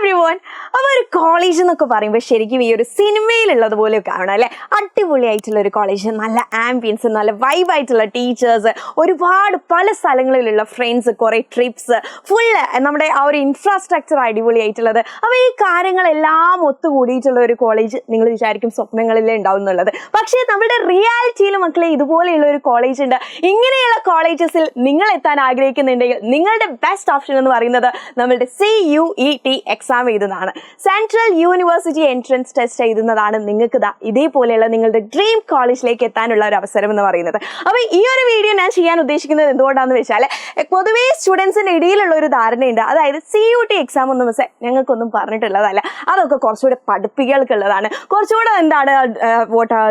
everyone. അപ്പോൾ ഒരു college എന്നൊക്കെ പറയുമ്പോൾ ശരിക്കും ഈ ഒരു സിനിമയിലുള്ളത് പോലെ കാണണം അല്ലേ? അടിപൊളിയായിട്ടുള്ള ഒരു കോളേജ്, നല്ല ആംബിയൻസ്, നല്ല വൈബായിട്ടുള്ള ടീച്ചേഴ്സ്, ഒരുപാട് പല സ്ഥലങ്ങളിലുള്ള ഫ്രണ്ട്സ്, കുറേ ട്രിപ്സ്, ഫുള്ള് നമ്മുടെ ആ ഒരു ഇൻഫ്രാസ്ട്രക്ചർ അടിപൊളിയായിട്ടുള്ളത്. അപ്പോൾ ഈ കാര്യങ്ങളെല്ലാം ഒത്തുകൂടിയിട്ടുള്ള ഒരു കോളേജ് നിങ്ങൾ വിചാരിക്കും സ്വപ്നങ്ങളിലേ ഉണ്ടാവും എന്നുള്ളത്. പക്ഷേ നമ്മുടെ റിയാലിറ്റിയിൽ മക്കളെ ഇതുപോലെയുള്ള ഒരു കോളേജ് ഉണ്ട്. ഇങ്ങനെയുള്ള കോളേജസിൽ നിങ്ങൾ എത്താൻ ആഗ്രഹിക്കുന്നുണ്ടെങ്കിൽ നിങ്ങളുടെ ബെസ്റ്റ് ഓപ്ഷൻ എന്ന് പറയുന്നത് നമ്മളുടെ CUET എക്സാം എഴുതുന്നതാണ്. സെൻട്രൽ യൂണിവേഴ്സിറ്റി എൻട്രൻസ് ടെസ്റ്റ് എഴുതുന്നതാണ് നിങ്ങൾക്ക് ഇതേപോലെയുള്ള നിങ്ങളുടെ ഡ്രീം കോളേജിലേക്ക് എത്താനുള്ള ഒരു അവസരം എന്ന് പറയുന്നത്. അപ്പോൾ ഈ ഒരു വീഡിയോ ഞാൻ ചെയ്യാൻ ഉദ്ദേശിക്കുന്നത് എന്തുകൊണ്ടാണെന്ന് വെച്ചാൽ പൊതുവേ സ്റ്റുഡൻസിൻ്റെ ഇടയിലുള്ള ഒരു ധാരണയുണ്ട്, അതായത് CUET എക്സാം ഒന്നും മിസ്സേ ഞങ്ങൾക്കൊന്നും പറഞ്ഞിട്ടുള്ളതല്ല, അതൊക്കെ കുറച്ചുകൂടെ പഠിപ്പികൾക്കുള്ളതാണ്, കുറച്ചുകൂടെ എന്താണ്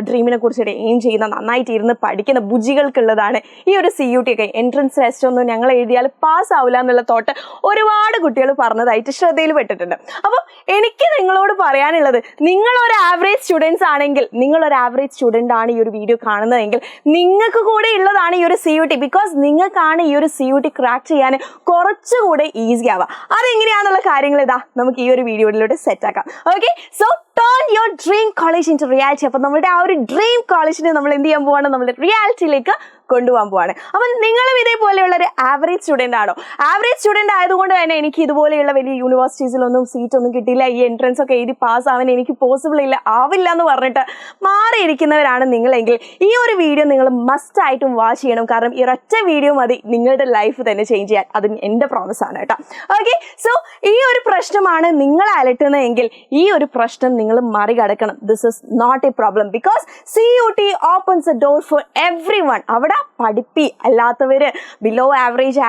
ഡ്രീമിനെ കുറിച്ച് എയിം ചെയ്യുന്ന നന്നായിട്ട് ഇരുന്ന് പഠിക്കുന്ന ബുജികൾക്കുള്ളതാണ് ഈ ഒരു CUET ഒക്കെ. എൻട്രൻസ് ടെസ്റ്റ് ഒന്നും ഞങ്ങൾ എഴുതിയാൽ പാസ് ആവില്ല എന്നുള്ള തോട്ട് ഒരുപാട് കുട്ടികൾ പറഞ്ഞതായിട്ട് ശ്രദ്ധയിൽ പെട്ടിട്ടുണ്ട്. അപ്പോൾ എനിക്ക് നിങ്ങളോട് പറയാനുള്ളത്, നിങ്ങളൊരു ആവറേജ് സ്റ്റുഡൻസ് ആണെങ്കിൽ, നിങ്ങളൊരു ആവറേജ് സ്റ്റുഡൻ്റ് ആണ് ഈ ഒരു വീഡിയോ കാണുന്നതെങ്കിൽ നിങ്ങൾക്ക് കൂടെ ഉള്ളതാണ് ഈ ഒരു CUET. ബിക്കോസ് നിങ്ങൾക്കാണ് ഈ ഒരു CUET ക്രാക്ക് ചെയ്യാൻ കുറച്ചുകൂടെ ഈസി ആവുക. അതെങ്ങനെയാണെന്നുള്ള കാര്യങ്ങൾ നമുക്ക് ഈ ഒരു വീഡിയോയിലൂടെ സെറ്റ് ആക്കാം. Okay, so turn your dream college into reality. അപ്പോൾ നമ്മുടെ ആ ഒരു ഡ്രീം കോളേജിനെ നമ്മൾ എന്ത് ചെയ്യാൻ പോവാണ്? നമ്മുടെ റിയാലിറ്റിയിലേക്ക് കൊണ്ടുപോകാൻ പോവാണ്. അപ്പം നിങ്ങളും ഇതേപോലെയുള്ള ഒരു ആവറേജ് സ്റ്റുഡൻ്റ് ആണോ? ആവറേജ് സ്റ്റുഡൻ്റ് ആയതുകൊണ്ട് തന്നെ എനിക്ക് ഇതുപോലെയുള്ള വലിയ യൂണിവേഴ്സിറ്റീസിലൊന്നും സീറ്റൊന്നും കിട്ടിയില്ല, ഈ എൻട്രൻസ് ഒക്കെ എഴുതി പാസ് ആവാൻ എനിക്ക് പോസിബിൾ ഇല്ല, ആവില്ല എന്ന് പറഞ്ഞിട്ട് മാറിയിരിക്കുന്നവരാണ് നിങ്ങളെങ്കിൽ ഈ ഒരു വീഡിയോ നിങ്ങൾ മസ്റ്റ് ആയിട്ടും വാച്ച് ചെയ്യണം. കാരണം ഈ ഒറ്റ വീഡിയോ മതി നിങ്ങളുടെ ലൈഫ് തന്നെ ചേഞ്ച് ചെയ്യാൻ. അത് എൻ്റെ പ്രോമിസ് ആണ് കേട്ടോ. ഓക്കെ, സോ ഈ ഒരു പ്രശ്നമാണ് നിങ്ങളെ അലട്ടുന്നതെങ്കിൽ ഈ ഒരു പ്രശ്നം നിങ്ങൾ മറികടക്കണം. This is not a problem, because CUET opens a door for everyone. അവിടെ പഠിപ്പി അല്ലാത്തവർ, ബിലോ ആവറേജ്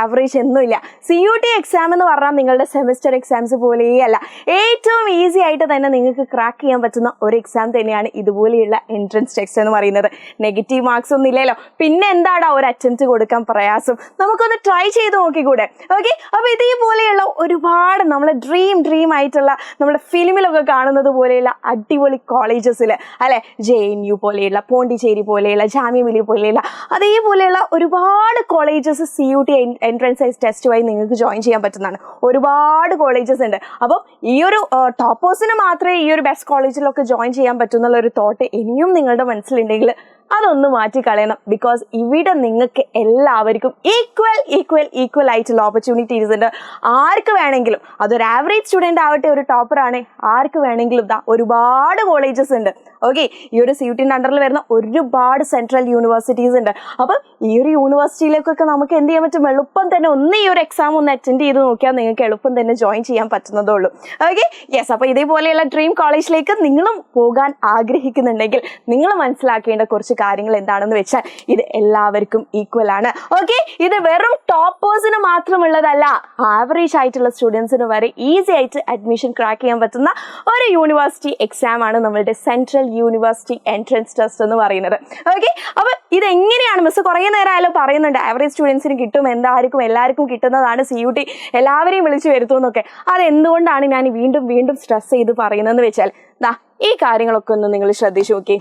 ഒന്നുമില്ല. CUET എക്സാം എന്ന് പറഞ്ഞാൽ നിങ്ങളുടെ സെമിസ്റ്റർ എക്സാംസ് പോലെയല്ല, ഏറ്റവും ഈസി ആയിട്ട് തന്നെ നിങ്ങൾക്ക് ക്രാക്ക് ചെയ്യാൻ പറ്റുന്ന ഒരു എക്സാം തന്നെയാണ് ഇതുപോലെയുള്ള എൻട്രൻസ് ടെസ്റ്റ് എന്ന് പറയുന്നത്. നെഗറ്റീവ് മാർക്സ് ഒന്നും ഇല്ലല്ലോ, പിന്നെ എന്താടാ ഒരു അറ്റംപ്റ്റ് കൊടുക്കാൻ പ്രയാസം? നമുക്കൊന്ന് ട്രൈ ചെയ്ത് നോക്കിക്കൂടെ? ഓക്കെ, അപ്പോൾ ഇതേപോലെയുള്ള ഒരുപാട് നമ്മളെ ഡ്രീം ആയിട്ടുള്ള നമ്മുടെ ഫിലിമിലൊക്കെ കാണുന്നത് പോലെയുള്ള അടിപൊളി കോളേജസിൽ അല്ലെ, JNU പോലെയുള്ള, പോണ്ടിച്ചേരി പോലെയുള്ള, ജാമ്യ മിലിയ പോലെയുള്ള അതേപോലെയുള്ള ഒരുപാട് കോളേജസ് CUET എൻട്രൻസ് ടെസ്റ്റ് വഴി നിങ്ങൾക്ക് ജോയിൻ ചെയ്യാൻ പറ്റുന്നതാണ്. ഒരുപാട് കോളേജസ് ഉണ്ട്. അപ്പം ഈ ഒരു ടോപ്പേഴ്സിന് മാത്രമേ ഈ ഒരു ബെസ്റ്റ് കോളേജിലൊക്കെ ജോയിൻ ചെയ്യാൻ പറ്റുന്നുള്ള ഒരു തോട്ട് ഇനിയും നിങ്ങളുടെ മനസ്സിലുണ്ടെങ്കിൽ അതൊന്ന് മാറ്റിക്കളയണം. ബിക്കോസ് ഇവിടെ നിങ്ങൾക്ക് എല്ലാവർക്കും ഈക്വൽ ആയിട്ടുള്ള ഓപ്പർച്യൂണിറ്റീസ് ഉണ്ട്. ആർക്ക് വേണമെങ്കിലും, അതൊരു ആവറേജ് സ്റ്റുഡൻ്റ് ആവട്ടെ, ഒരു ടോപ്പർ ആണ്, ആർക്ക് വേണമെങ്കിലും ഒരുപാട് കോളേജസ് ഉണ്ട്. ഓക്കെ, ഈ ഒരു CUET അണ്ടറിൽ വരുന്ന ഒരുപാട് സെൻട്രൽ യൂണിവേഴ്സിറ്റീസ് ഉണ്ട്. അപ്പം ഈ ഒരു യൂണിവേഴ്സിറ്റിയിലേക്കൊക്കെ നമുക്ക് എന്ത് ചെയ്യാൻ പറ്റും? എളുപ്പം തന്നെ ഈ ഒരു എക്സാം ഒന്ന് അറ്റൻഡ് ചെയ്ത് നോക്കിയാൽ നിങ്ങൾക്ക് എളുപ്പം തന്നെ ജോയിൻ ചെയ്യാൻ പറ്റുന്നതേ ഉള്ളൂ. Okay, yes. അപ്പോൾ ഇതേപോലെയുള്ള ഡ്രീം കോളേജിലേക്ക് നിങ്ങളും പോകാൻ ആഗ്രഹിക്കുന്നുണ്ടെങ്കിൽ നിങ്ങൾ മനസ്സിലാക്കേണ്ട കുറച്ച് കാര്യങ്ങൾ എന്താണെന്ന് വെച്ചാൽ ഇത് എല്ലാവർക്കും ഈക്വൽ ആണ്. ഓക്കെ, ഇത് വെറും ടോപ്പേഴ്സിന് മാത്രമുള്ളതല്ല, ആവറേജ് ആയിട്ടുള്ള സ്റ്റുഡൻസിന് വരെ ഈസി ആയിട്ട് അഡ്മിഷൻ ക്രാക്ക് ചെയ്യാൻ പറ്റുന്ന ഒരു യൂണിവേഴ്സിറ്റി എക്സാം ആണ് നമ്മളുടെ സെൻട്രൽ യൂണിവേഴ്സിറ്റി എൻട്രൻസ് ടെസ്റ്റ് എന്ന് പറയുന്നത്. ഓക്കെ, അപ്പോൾ ഇതെങ്ങനെയാണ് മിസ് കുറേ നേരമായാലും പറയുന്നുണ്ട് ആവറേജ് സ്റ്റുഡൻസിന് കിട്ടും, എല്ലാവർക്കും കിട്ടുന്നതാണ് CUET, എല്ലാവരെയും വിളിച്ചു വരുത്തുമെന്നൊക്കെ. അതെന്തുകൊണ്ടാണ് ഞാൻ വീണ്ടും സ്ട്രെസ് ചെയ്ത് പറയുന്നതെന്ന് വെച്ചാൽ ഈ കാര്യങ്ങളൊക്കെ ഒന്ന് നിങ്ങൾ ശ്രദ്ധിച്ചു നോക്കി.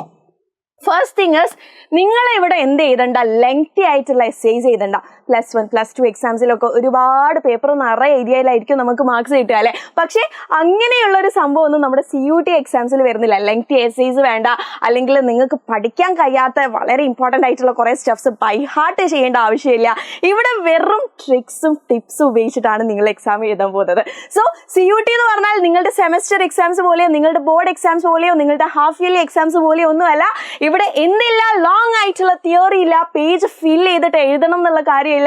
ഫസ്റ്റ് തിങ് ഇസ്, നിങ്ങളിവിടെ എന്ത് എഴുതണ്ട, ലെങ്തി ആയിട്ടുള്ള എസ്സേസ് എഴുതണ്ട. +1 +2 എക്സാംസിലൊക്കെ ഒരുപാട് പേപ്പർ നിറയെ എഴുതിയാലായിരിക്കും നമുക്ക് മാർക്സ് കിട്ടുക അല്ലേ? പക്ഷേ അങ്ങനെയുള്ളൊരു സംഭവം ഒന്നും നമ്മുടെ CUET എക്സാംസിൽ വരുന്നില്ല. ലെങ്തി എസ്സേസ് വേണ്ട, അല്ലെങ്കിൽ നിങ്ങൾക്ക് പഠിക്കാൻ കഴിയാത്ത വളരെ ഇമ്പോർട്ടൻ്റ് ആയിട്ടുള്ള കുറേ സ്റ്റെപ്സ് ബൈ ഹാർട്ട് ചെയ്യേണ്ട ആവശ്യമില്ല. ഇവിടെ വെറും ട്രിക്സും ടിപ്സും ഉപയോഗിച്ചിട്ടാണ് നിങ്ങൾ എക്സാം എഴുതാൻ പോകുന്നത്. സോ CUET എന്ന് പറഞ്ഞാൽ നിങ്ങളുടെ സെമസ്റ്റർ എക്സാംസ് പോലെയോ, നിങ്ങളുടെ ബോർഡ് എക്സാംസ് പോലെയോ, നിങ്ങളുടെ ഹാഫ് ഇയർലി എക്സാംസ് പോലെയോ ഒന്നുമല്ല. ഇവിടെ എന്തില്ല, ലോങ് ആയിട്ടുള്ള തിയറി ഇല്ല, പേജ് ഫിൽ ചെയ്തിട്ട് എഴുതണം എന്നുള്ള കാര്യമില്ല.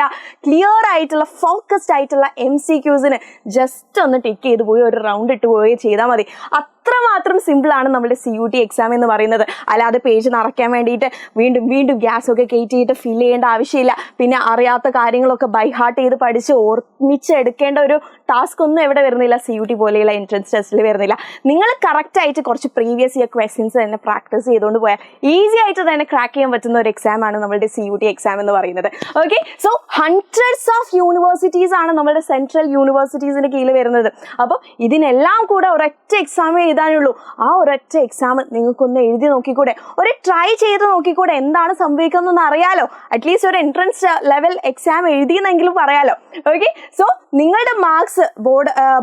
ക്ലിയർ ആയിട്ടുള്ള ഫോക്കസ്ഡ് ആയിട്ടുള്ള MCQസിന് ജസ്റ്റ് ഒന്ന് ടിക്ക് ചെയ്ത് പോയി ഒരു റൗണ്ട് ഇട്ട് പോയി ചെയ്താൽ മതി. അത്രമാത്രം സിമ്പിളാണ് നമ്മുടെ CUET എക്സാം എന്ന് പറയുന്നത്. അല്ലാതെ പേജ് നിറയ്ക്കാൻ വേണ്ടിയിട്ട് വീണ്ടും ഗ്യാസൊക്കെ കയറ്റിയിട്ട് ഫിൽ ചെയ്യേണ്ട ആവശ്യമില്ല. പിന്നെ അറിയാത്ത കാര്യങ്ങളൊക്കെ ബൈ ഹാർട്ട് ചെയ്ത് പഠിച്ച് ഓർമ്മിച്ചെടുക്കേണ്ട ഒരു ടാസ്ക് ഒന്നും എവിടെ വരുന്നില്ല, CUET പോലെയുള്ള എൻട്രൻസ് ടെസ്റ്റിൽ വരുന്നില്ല. നിങ്ങൾ കറക്റ്റായിട്ട് കുറച്ച് പ്രീവിയസ് ഇയർ ക്വസ്റ്റ്യൻസ് തന്നെ പ്രാക്ടീസ് ചെയ്തുകൊണ്ട് പോയാൽ ഈസി ആയിട്ട് തന്നെ ക്രാക്ക് ചെയ്യാൻ പറ്റുന്ന ഒരു എക്സാമാണ് നമ്മുടെ CUET എക്സാം എന്ന് പറയുന്നത്. Okay, so hundreds of universities ആണ് നമ്മുടെ സെൻട്രൽ യൂണിവേഴ്സിറ്റീസിൻ്റെ കീഴിൽ വരുന്നത്. അപ്പോൾ ഇതിനെല്ലാം കൂടെ ഒരൊറ്റ എക്സാം എഴുതാനുള്ള ഉള്ളൂ. ആ ഒരൊറ്റ എക്സാം നിങ്ങൾക്കൊന്ന് എഴുതി നോക്കിക്കൂടെ, ഒരു ട്രൈ ചെയ്ത് നോക്കിക്കൂടെ, എന്താണ് സംഭവിക്കുന്നതെന്ന് അറിയാലോ. അറ്റ്ലീസ്റ്റ് ഒരു എൻട്രൻസ് ലെവൽ എക്സാം എഴുതിയെന്നെങ്കിലും പറയാലോ. ഓക്കെ, സോ നിങ്ങളുടെ മാർക്സ്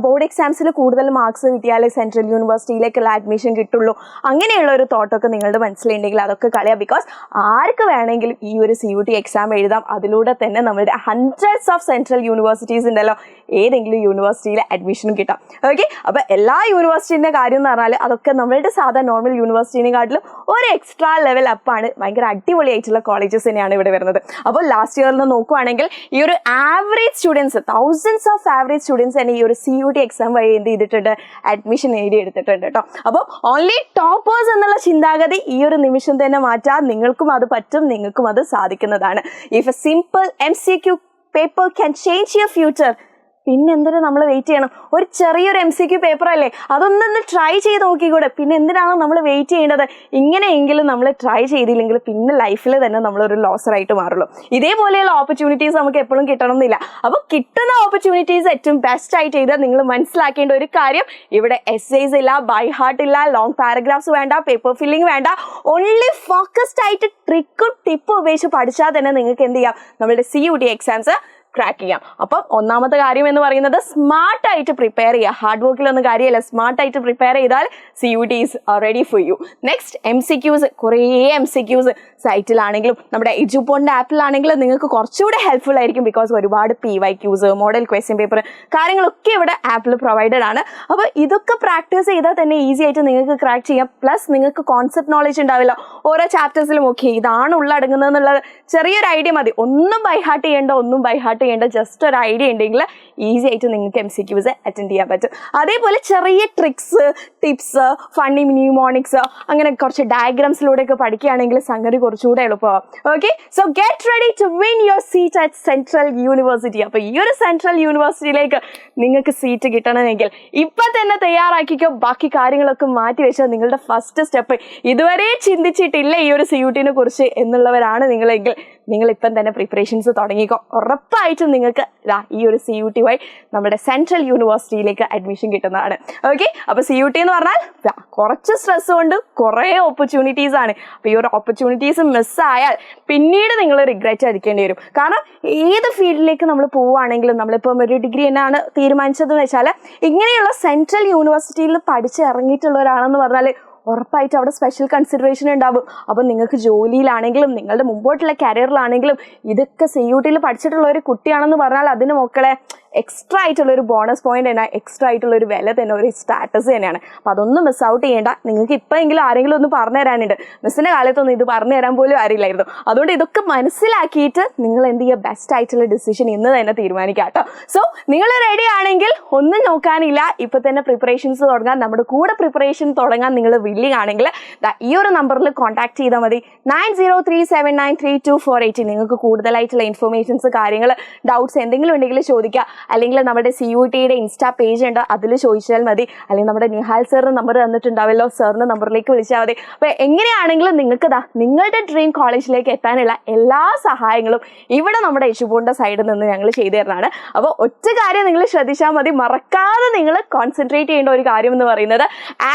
ബോർഡ് എക്സാംസിൽ കൂടുതൽ മാർക്സ് കിട്ടിയാലേ സെൻട്രൽ യൂണിവേഴ്സിറ്റിയിലേക്കുള്ള അഡ്മിഷൻ കിട്ടുള്ളൂ. അങ്ങനെയുള്ള ഒരു തോട്ടൊക്കെ നിങ്ങളുടെ മനസ്സിലുണ്ടെങ്കിൽ അതൊക്കെ കളയാം. ബിക്കോസ് ആർക്ക് വേണമെങ്കിലും ഈ ഒരു CUT എക്സാം എഴുതാം. അതിലൂടെ തന്നെ നമ്മുടെ ഹൺഡ്രഡ്സ് ഓഫ് സെൻട്രൽ യൂണിവേഴ്സിറ്റീസ് ഉണ്ടല്ലോ, ഏതെങ്കിലും യൂണിവേഴ്സിറ്റിയിൽ അഡ്മിഷനും കിട്ടാം. ഓക്കെ, അപ്പോൾ എല്ലാ യൂണിവേഴ്സിറ്റിൻ്റെ കാര്യം എന്ന് പറഞ്ഞാൽ അതൊക്കെ നമ്മളുടെ സാധാ നോർമൽ യൂണിവേഴ്സിറ്റിനെക്കാട്ടിലും ഒരു എക്സ്ട്രാ ലെവൽ അപ്പാണ്. ഭയങ്കര അടിപൊളിയായിട്ടുള്ള കോളേജസ് തന്നെയാണ് ഇവിടെ വരുന്നത്. അപ്പോൾ ലാസ്റ്റ് ഇയറിൽ നോക്കുവാണെങ്കിൽ ഈ ഒരു average students, thousands of average students തന്നെ ഈ ഒരു CUT എക്സാം വഴി എന്ത് ചെയ്തിട്ടുണ്ട്, അഡ്മിഷൻ നേടിയെടുത്തിട്ടുണ്ട് കേട്ടോ. അപ്പോൾ ഓൺലി ടോപ്പേഴ്സ് എന്നുള്ള ചിന്താഗതി ഈ ഒരു നിമിഷം തന്നെ മാറ്റാൻ നിങ്ങൾക്കും അത് പറ്റും, നിങ്ങൾക്കും അത് സാധിക്കുന്നതാണ്. If A simple MCQ paper can change your future, പിന്നെ എന്തിനാ നമ്മൾ വെയിറ്റ് ചെയ്യണം? ഒരു ചെറിയൊരു MCQ പേപ്പർ അല്ലേ, അതൊന്നൊന്ന് ട്രൈ ചെയ്ത് നോക്കിക്കൂടെ. പിന്നെ എന്തിനാണോ നമ്മൾ വെയിറ്റ് ചെയ്യേണ്ടത്? ഇങ്ങനെയെങ്കിലും നമ്മൾ ട്രൈ ചെയ്തില്ലെങ്കിൽ പിന്നെ ലൈഫിൽ തന്നെ നമ്മളൊരു ലോസറായിട്ട് മാറുള്ളൂ. ഇതേപോലെയുള്ള ഓപ്പർച്യൂണിറ്റീസ് നമുക്ക് എപ്പോഴും കിട്ടണം എന്നില്ല. അപ്പോൾ കിട്ടുന്ന ഓപ്പർച്യൂണിറ്റീസ് ഏറ്റവും ബെസ്റ്റ് ആയിട്ട് ചെയ്താൽ നിങ്ങൾ മനസ്സിലാക്കേണ്ട ഒരു കാര്യം, ഇവിടെ എസ്സേസ് ഇല്ല, ബൈ ഹാർട്ട് ഇല്ല, ലോങ് പാരഗ്രാഫ്സ് വേണ്ട, പേപ്പർ ഫില്ലിംഗ് വേണ്ട. ഓൺലി ഫോക്കസ്ഡ് ആയിട്ട് ട്രിക്കും ടിപ്പും ഉപയോഗിച്ച് പഠിച്ചാൽ തന്നെ നിങ്ങൾക്ക് എന്ത് ചെയ്യാം, നമ്മുടെ CUT എക്സാംസ് ക്രാക്ക് ചെയ്യാം. അപ്പം ഒന്നാമത്തെ കാര്യം എന്ന് പറയുന്നത് സ്മാർട്ടായിട്ട് പ്രിപ്പയർ ചെയ്യുക. ഹാർഡ് വർക്കിലൊന്നും കാര്യമല്ല, സ്മാർട്ടായിട്ട് പ്രിപ്പയർ ചെയ്താൽ CUT is ready for you. Next MCQs, കുറേ MCQs സൈറ്റിലാണെങ്കിലും നമ്മുടെ എജുപോണിൻ്റെ ആപ്പിലാണെങ്കിലും നിങ്ങൾക്ക് കുറച്ചുകൂടെ ഹെൽപ്ഫുൾ ആയിരിക്കും. ബിക്കോസ് ഒരുപാട് PYQs, മോഡൽ ക്വസ്റ്റ്യൻ പേപ്പർ കാര്യങ്ങളൊക്കെ ഇവിടെ ആപ്പിൽ പ്രൊവൈഡഡ് ആണ്. അപ്പോൾ ഇതൊക്കെ പ്രാക്ടീസ് ചെയ്താൽ തന്നെ ഈസി ആയിട്ട് നിങ്ങൾക്ക് ക്രാക്ക് ചെയ്യാം. പ്ലസ് നിങ്ങൾക്ക് കോൺസെപ്റ്റ് നോളജ് ഉണ്ടാവില്ല. ഓരോ ചാപ്റ്റേഴ്സിലും ഓക്കെ ഇതാണ് ഉള്ളടങ്ങുന്നതെന്നുള്ളത് ചെറിയൊരു ഐഡിയ മതി. ഒന്നും ബൈ ഹാർട്ട് ചെയ്യേണ്ട ജസ്റ്റ് ഒരു ഐഡിയ ഉണ്ടെങ്കിൽ ഈസി ആയിട്ട് നിങ്ങൾക്ക് MCQs അറ്റൻഡ് ചെയ്യാൻ പറ്റും. അതേപോലെ ചെറിയ ട്രിക്സ്, ടിപ്സ്, ഫണ്ണി ന്യൂമോണിക്സ്, അങ്ങനെ കുറച്ച് ഡയഗ്രാംസിലൂടെയൊക്കെ പഠിക്കുകയാണെങ്കിൽ സംഗതി കുറച്ചുകൂടെ എളുപ്പമാവും. Okay, so get ready to win your seat at central university. അപ്പോൾ ഈ ഒരു സെൻട്രൽ യൂണിവേഴ്സിറ്റിയിലേക്ക് നിങ്ങൾക്ക് സീറ്റ് കിട്ടണമെങ്കിൽ ഇപ്പം തന്നെ തയ്യാറാക്കിക്കോ. ബാക്കി കാര്യങ്ങളൊക്കെ മാറ്റി വെച്ചാൽ നിങ്ങളുടെ ഫസ്റ്റ് സ്റ്റെപ്പ് ഇതുവരെ ചിന്തിച്ചിട്ടില്ല ഈ ഒരു CUTനെ കുറിച്ച് എന്നുള്ളവരാണ് നിങ്ങളെങ്കിൽ നിങ്ങളിപ്പം തന്നെ പ്രിപ്പറേഷൻസ് തുടങ്ങിക്കോ. ഉറപ്പായിട്ടും നിങ്ങൾക്ക് ഈ ഒരു CUT വഴി നമ്മുടെ സെൻട്രൽ യൂണിവേഴ്സിറ്റിയിലേക്ക് അഡ്മിഷൻ കിട്ടുന്നതാണ്. ഓക്കെ, അപ്പോൾ CUT എന്ന് പറഞ്ഞാൽ കുറച്ച് സ്ട്രെസ് കൊണ്ട് കുറേ ഓപ്പർച്യൂണിറ്റീസ് ആണ്. അപ്പോൾ ഈ ഒരു ഓപ്പർച്യൂണിറ്റീസ് മിസ്സായാൽ പിന്നീട് നിങ്ങൾ റിഗ്രറ്റ് അടിക്കേണ്ടി വരും. കാരണം ഏത് ഫീൽഡിലേക്ക് നമ്മൾ പോവുകയാണെങ്കിലും, നമ്മളിപ്പം ഒരു ഡിഗ്രി എന്നാണ് തീരുമാനിച്ചതെന്ന് വെച്ചാൽ ഇങ്ങനെയുള്ള സെൻട്രൽ യൂണിവേഴ്സിറ്റിയിൽ പഠിച്ച് ഇറങ്ങിയിട്ടുള്ളവരാണെന്ന് പറഞ്ഞാൽ ഉറപ്പായിട്ട് അവിടെ സ്പെഷ്യൽ കൺസിഡറേഷൻ ഉണ്ടാവും. അപ്പം നിങ്ങൾക്ക് ജോലിയിലാണെങ്കിലും നിങ്ങളുടെ മുമ്പോട്ടുള്ള കരിയറിലാണെങ്കിലും ഇതൊക്കെ CUTയിൽ പഠിച്ചിട്ടുള്ള ഒരു കുട്ടിയാണെന്ന് പറഞ്ഞാൽ അതിന് മക്കളെ എക്സ്ട്രാ ആയിട്ടുള്ളൊരു ബോണസ് പോയിന്റ് തന്നെ, എക്സ്ട്രാ ആയിട്ടുള്ളൊരു വില തന്നെ, ഒരു സ്റ്റാറ്റസ് തന്നെയാണ്. അപ്പോൾ അതൊന്നും മിസ് ഔട്ട് ചെയ്യേണ്ട. നിങ്ങൾക്ക് ഇപ്പോഴെങ്കിലും ആരെങ്കിലും ഒന്ന് പറഞ്ഞു തരാനുണ്ട്. മിസ്സിൻ്റെ കാലത്തൊന്നും ഇത് പറഞ്ഞു തരാൻ പോലും അറിയില്ലായിരുന്നു. അതുകൊണ്ട് ഇതൊക്കെ മനസ്സിലാക്കിയിട്ട് നിങ്ങൾ എന്ത് ചെയ്യുക, ബെസ്റ്റ് ആയിട്ടുള്ള ഡിസിഷൻ ഇന്ന് തന്നെ തീരുമാനിക്കുക കേട്ടോ. സോ നിങ്ങൾ റെഡി ആണെങ്കിൽ ഒന്നും നോക്കാനില്ല, ഇപ്പം തന്നെ പ്രിപ്പറേഷൻസ് തുടങ്ങാൻ, നമ്മുടെ കൂടെ പ്രിപ്പറേഷൻ തുടങ്ങാൻ നിങ്ങൾ വില്ലിങ് ആണെങ്കിൽ ഈ ഒരു നമ്പറിൽ കോൺടാക്ട് ചെയ്താൽ മതി. 9037932480. നിങ്ങൾക്ക് കൂടുതലായിട്ടുള്ള ഇൻഫർമേഷൻസ്, കാര്യങ്ങൾ, ഡൗട്ട്സ് എന്തെങ്കിലും ഉണ്ടെങ്കിൽ ചോദിക്കുക. അല്ലെങ്കിൽ നമ്മുടെ CUTയുടെ ഇൻസ്റ്റാ പേജ് ഉണ്ട്, അതിൽ ചോദിച്ചാൽ മതി. അല്ലെങ്കിൽ നമ്മുടെ നിഹാൽ സാറിന് നമ്പർ തന്നിട്ടുണ്ടാവല്ലോ, സാറിൻ്റെ നമ്പറിലേക്ക് വിളിച്ചാൽ മതി. അപ്പോൾ എങ്ങനെയാണെങ്കിലും നിങ്ങൾക്ക് നിങ്ങളുടെ ഡ്രീം കോളേജിലേക്ക് എത്താനുള്ള എല്ലാ സഹായങ്ങളും ഇവിടെ നമ്മുടെ എജുപോണിൻ്റെ സൈഡിൽ നിന്ന് ഞങ്ങൾ ചെയ്തു തരുന്നതാണ്. അപ്പോൾ ഒറ്റ കാര്യം നിങ്ങൾ ശ്രദ്ധിച്ചാൽ മതി, മറക്കാതെ നിങ്ങൾ കോൺസെൻട്രേറ്റ് ചെയ്യേണ്ട ഒരു കാര്യം എന്ന് പറയുന്നത്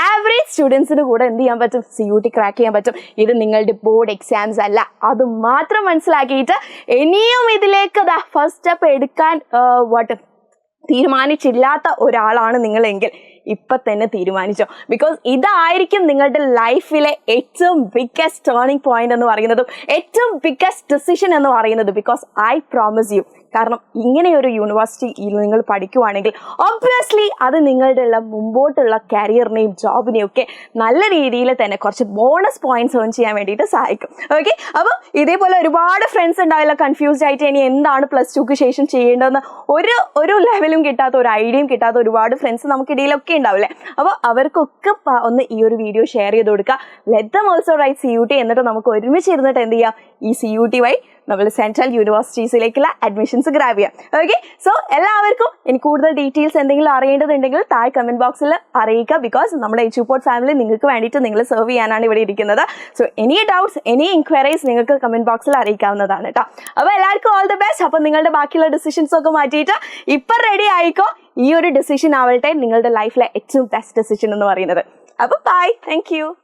ആവറേജ് സ്റ്റുഡൻസിന് കൂടെ എന്ത് ചെയ്യാൻ പറ്റും, CUT ക്രാക്ക് ചെയ്യാൻ പറ്റും. ഇത് നിങ്ങളുടെ ബോർഡ് എക്സാംസ് അല്ല, അത് മാത്രം മനസ്സിലാക്കിയിട്ട് ഇനിയും ഇതിലേക്ക് ഫസ്റ്റ് സ്റ്റെപ്പ് എടുക്കാൻ തീരുമാനിച്ചില്ലാത്ത ഒരാളാണ് നിങ്ങളെങ്കിൽ ഇപ്പം തന്നെ തീരുമാനിച്ചോ. ബിക്കോസ് ഇതായിരിക്കും നിങ്ങളുടെ ലൈഫിലെ ഏറ്റവും ബിഗ്ഗസ്റ്റ് ടേണിംഗ് പോയിന്റ് എന്ന് പറയുന്നതും ഏറ്റവും ബിഗ്ഗസ്റ്റ് ഡിസിഷൻ എന്ന് പറയുന്നത്. ബിക്കോസ് ഐ പ്രോമിസ് യു, കാരണം ഇങ്ങനെയൊരു യൂണിവേഴ്സിറ്റിയിൽ നിങ്ങൾ പഠിക്കുവാണെങ്കിൽ ഒബ്വിയസ്ലി അത് നിങ്ങളുടെ മുമ്പോട്ടുള്ള കരിയറിനെയും ജോബിനെയും ഒക്കെ നല്ല രീതിയിൽ തന്നെ കുറച്ച് ബോണസ് പോയിന്റ്സ് ഏൺ ചെയ്യാൻ വേണ്ടിയിട്ട് സഹായിക്കും. ഓക്കെ, അപ്പോൾ ഇതേപോലെ ഒരുപാട് ഫ്രണ്ട്സ് ഉണ്ടാവില്ല, കൺഫ്യൂസ്ഡ് ആയിട്ട് ഇനി എന്താണ് +2ക്ക് ശേഷം ചെയ്യേണ്ടതെന്ന് ഒരു ലെവലും കിട്ടാത്ത, ഒരു ഐഡിയയും കിട്ടാത്ത ഒരുപാട് ഫ്രണ്ട്സ് നമുക്കിടയിലൊക്കെ ഉണ്ടാവില്ലേ. അപ്പോൾ അവർക്കൊക്കെ ഒന്ന് ഈ ഒരു വീഡിയോ ഷെയർ ചെയ്ത് കൊടുക്കുക. Let them also write CUT. എന്നിട്ട് നമുക്ക് ഒരുമിച്ച് ഇരുന്നിട്ട് എന്ത് ചെയ്യാം, ഈ CUT വഴി നമ്മൾ സെൻട്രൽ യൂണിവേഴ്സിറ്റീസിലേക്കുള്ള അഡ്മിഷൻസ് ഗ്രാബ് ചെയ്യാം. ഓക്കെ, സോ എല്ലാവർക്കും ഇനി കൂടുതൽ ഡീറ്റെയിൽസ് എന്തെങ്കിലും അറിയേണ്ടതുണ്ടെങ്കിൽ താഴെ കമന്റ് ബോക്സിൽ അറിയിക്കുക. ബിക്കോസ് നമ്മുടെ എജുപോർട്ട് ഫാമിലി നിങ്ങൾക്ക് വേണ്ടിയിട്ട് നിങ്ങൾ സെർവ് ചെയ്യാനാണ് ഇവിടെ ഇരിക്കുന്നത്. So any doubts, any enquiries നിങ്ങൾക്ക് കമന്റ് ബോക്സിൽ അറിയിക്കാവുന്നതാണ് കേട്ടോ. അപ്പോൾ എല്ലാവർക്കും ഓൾ ദി ബെസ്റ്റ്. അപ്പോൾ നിങ്ങളുടെ ബാക്കിയുള്ള ഡിസിഷൻസ് ഒക്കെ മാറ്റിയിട്ട് ഇപ്പം റെഡി ആയിക്കോ. ഈ ഒരു ഡിസിഷൻ ആവട്ടെ നിങ്ങളുടെ ലൈഫിലെ ഏറ്റവും ബെസ്റ്റ് ഡിസിഷൻ എന്ന് പറയുന്നത്. അപ്പൊ ബൈ, താങ്ക് യു.